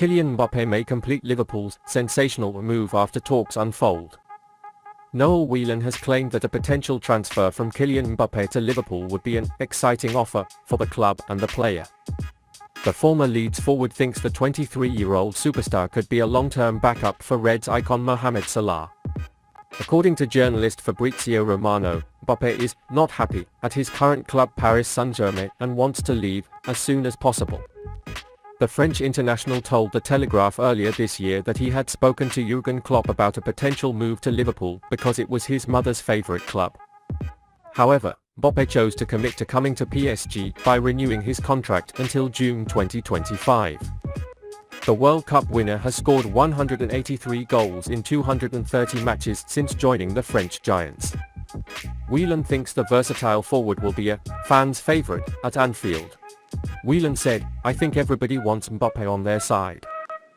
Kylian Mbappe may complete Liverpool's sensational move after talks unfold. Noel Whelan has claimed that a potential transfer from Kylian Mbappe to Liverpool would be an exciting offer for the club and the player. The former Leeds forward thinks the 23-year-old superstar could be a long-term backup for Reds icon Mohamed Salah. According to journalist Fabrizio Romano, Mbappe is not happy at his current club Paris Saint-Germain and wants to leave as soon as possible. The French international told The Telegraph earlier this year that he had spoken to Jürgen Klopp about a potential move to Liverpool because it was his mother's favourite club. However, Mbappe chose to commit to coming to PSG by renewing his contract until June 2025. The World Cup winner has scored 183 goals in 230 matches since joining the French Giants. Whelan thinks the versatile forward will be a fan's favourite at Anfield. Whelan said, "I think everybody wants Mbappe on their side.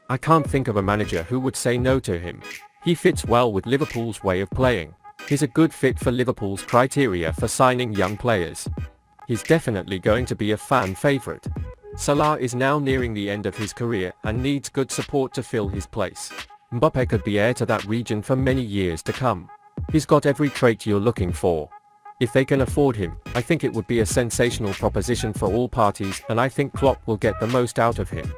I can't think of a manager who would say no to him. He fits well with Liverpool's way of playing. He's a good fit for Liverpool's criteria for signing young players. He's definitely going to be a fan favourite. Salah is now nearing the end of his career and needs good support to fill his place. Mbappe could be heir to that region for many years to come. He's got every trait you're looking for. If they can afford him, I think it would be a sensational proposition for all parties, and I think Klopp will get the most out of him.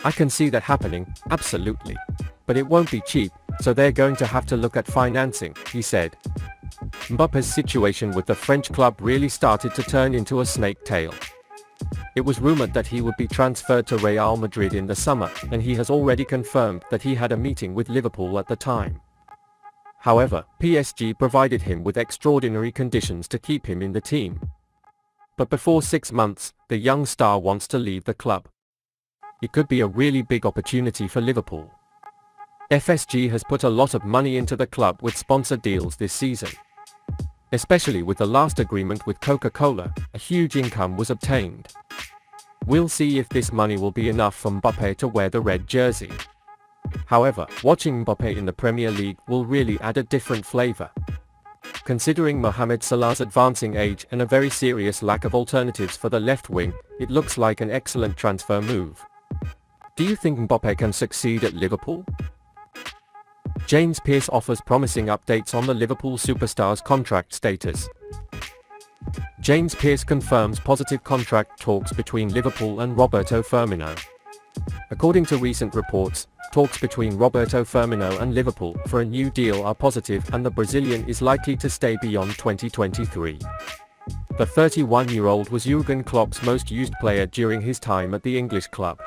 I can see that happening, absolutely. But it won't be cheap, so they're going to have to look at financing," he said. Mbappe's situation with the French club really started to turn into a snake tail. It was rumored that he would be transferred to Real Madrid in the summer, and he has already confirmed that he had a meeting with Liverpool at the time. However, PSG provided him with extraordinary conditions to keep him in the team. But before 6 months, the young star wants to leave the club. It could be a really big opportunity for Liverpool. FSG has put a lot of money into the club with sponsor deals this season. Especially with the last agreement with Coca-Cola, a huge income was obtained. We'll see if this money will be enough for Mbappe to wear the red jersey. However, watching Mbappe in the Premier League will really add a different flavour. Considering Mohamed Salah's advancing age and a very serious lack of alternatives for the left wing, it looks like an excellent transfer move. Do you think Mbappe can succeed at Liverpool? James Pearce offers promising updates on the Liverpool superstar's contract status. James Pearce confirms positive contract talks between Liverpool and Roberto Firmino. According to recent reports, talks between Roberto Firmino and Liverpool for a new deal are positive, and the Brazilian is likely to stay beyond 2023. The 31-year-old was Jürgen Klopp's most used player during his time at the English club.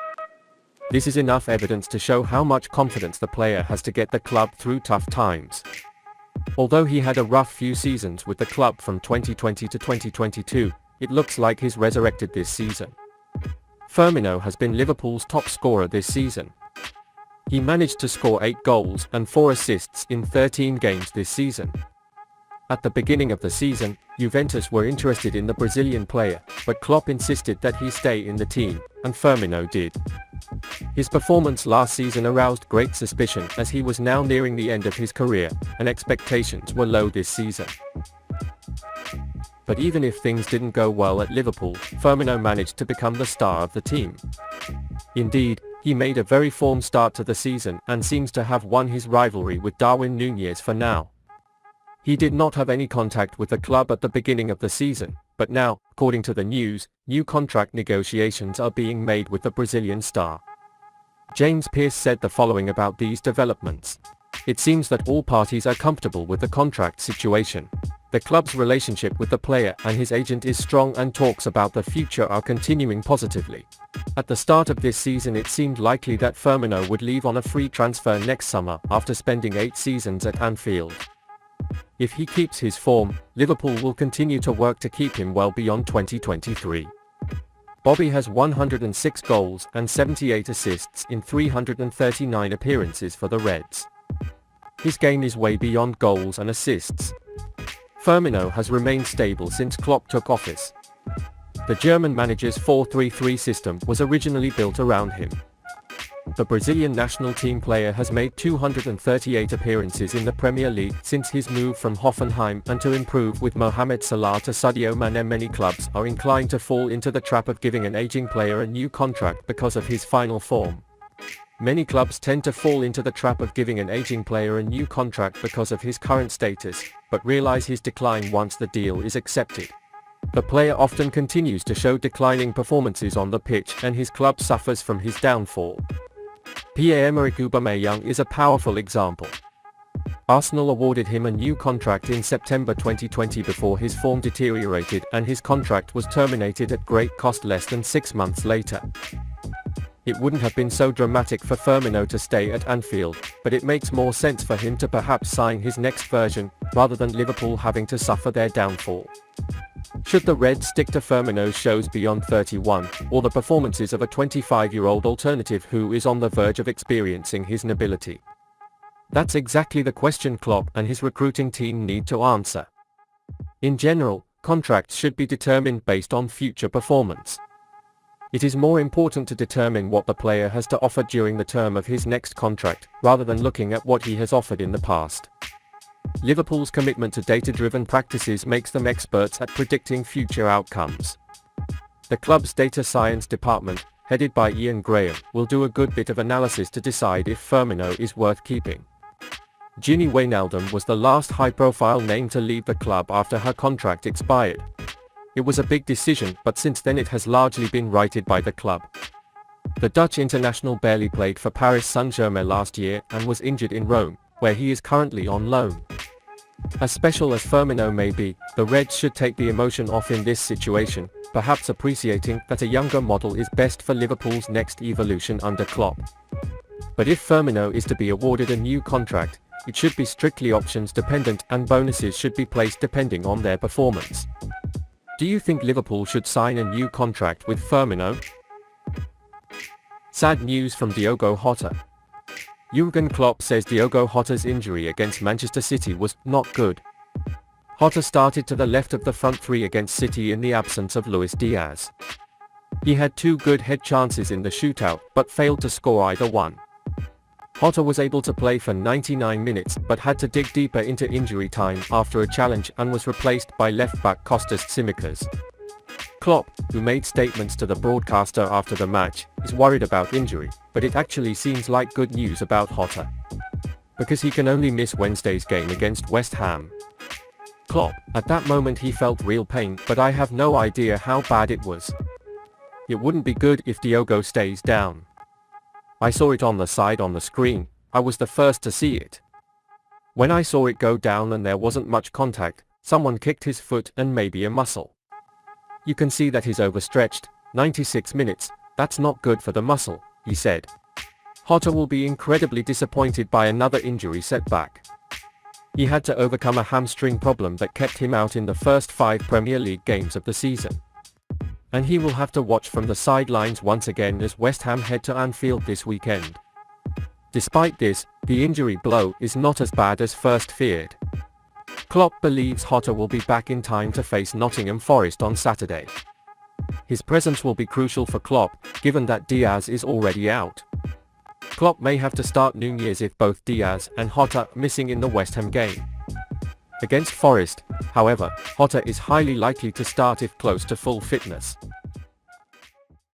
This is enough evidence to show how much confidence the player has to get the club through tough times. Although he had a rough few seasons with the club from 2020 to 2022, it looks like he's resurrected this season. Firmino has been Liverpool's top scorer this season. He managed to score 8 goals and 4 assists in 13 games this season. At the beginning of the season, Juventus were interested in the Brazilian player, but Klopp insisted that he stay in the team, and Firmino did. His performance last season aroused great suspicion as he was now nearing the end of his career, and expectations were low this season. But even if things didn't go well at Liverpool, Firmino managed to become the star of the team. Indeed, he made a very form start to the season and seems to have won his rivalry with Darwin Nunez for now. He did not have any contact with the club at the beginning of the season, but now, according to the news, new contract negotiations are being made with the Brazilian star. James Pearce said the following about these developments. "It seems that all parties are comfortable with the contract situation. The club's relationship with the player and his agent is strong, and talks about the future are continuing positively. At the start of this season it seemed likely that Firmino would leave on a free transfer next summer after spending 8 seasons at Anfield. If he keeps his form, Liverpool will continue to work to keep him well beyond 2023. Bobby has 106 goals and 78 assists in 339 appearances for the Reds. His game is way beyond goals and assists. Firmino has remained stable since Klopp took office. The German manager's 4-3-3 system was originally built around him. The Brazilian national team player has made 238 appearances in the Premier League since his move from Hoffenheim, and to improve with Mohamed Salah to Sadio Mane, many clubs are inclined to fall into the trap of giving an aging player a new contract because of his final form. Many clubs tend to fall into the trap of giving an aging player a new contract because of his current status, but realize his decline once the deal is accepted. The player often continues to show declining performances on the pitch and his club suffers from his downfall. Pierre-Emerick Aubameyang is a powerful example. Arsenal awarded him a new contract in September 2020 before his form deteriorated and his contract was terminated at great cost less than 6 months later. It wouldn't have been so dramatic for Firmino to stay at Anfield, but it makes more sense for him to perhaps sign his next version, rather than Liverpool having to suffer their downfall. Should the Reds stick to Firmino's shows beyond 31, or the performances of a 25-year-old alternative who is on the verge of experiencing his nobility? That's exactly the question Klopp and his recruiting team need to answer. In general, contracts should be determined based on future performance. It is more important to determine what the player has to offer during the term of his next contract, rather than looking at what he has offered in the past. Liverpool's commitment to data-driven practices makes them experts at predicting future outcomes. The club's data science department, headed by Ian Graham, will do a good bit of analysis to decide if Firmino is worth keeping. Gini Wijnaldum was the last high-profile name to leave the club after her contract expired. It was a big decision, but since then it has largely been righted by the club. The Dutch international barely played for Paris Saint-Germain last year and was injured in Rome, where he is currently on loan. As special as Firmino may be, the Reds should take the emotion off in this situation, perhaps appreciating that a younger model is best for Liverpool's next evolution under Klopp. But if Firmino is to be awarded a new contract, it should be strictly options dependent and bonuses should be placed depending on their performance. Do you think Liverpool should sign a new contract with Firmino? Sad news from Diogo Jota. Jürgen Klopp says Diogo Jota's injury against Manchester City was not good. Jota started to the left of the front three against City in the absence of Luis Diaz. He had 2 good head chances in the shootout, but failed to score either one. Jota was able to play for 99 minutes, but had to dig deeper into injury time after a challenge and was replaced by left-back Kostas Tsimikas. Klopp, who made statements to the broadcaster after the match, is worried about injury, but it actually seems like good news about Jota, because he can only miss Wednesday's game against West Ham. Klopp, at that moment he felt real pain, but I have no idea how bad it was. It wouldn't be good if Diogo stays down. I saw it on the side on the screen, I was the first to see it. When I saw it go down and there wasn't much contact, someone kicked his foot and maybe a muscle. You can see that he's overstretched, 96 minutes, that's not good for the muscle, he said. Jota will be incredibly disappointed by another injury setback. He had to overcome a hamstring problem that kept him out in the first 5 Premier League games of the season. And he will have to watch from the sidelines once again as West Ham head to Anfield this weekend. Despite this, the injury blow is not as bad as first feared. Klopp believes Jota will be back in time to face Nottingham Forest on Saturday. His presence will be crucial for Klopp, given that Diaz is already out. Klopp may have to start Nunez if both Diaz and Jota are missing in the West Ham game. Against Forest, however, Jota is highly likely to start if close to full fitness.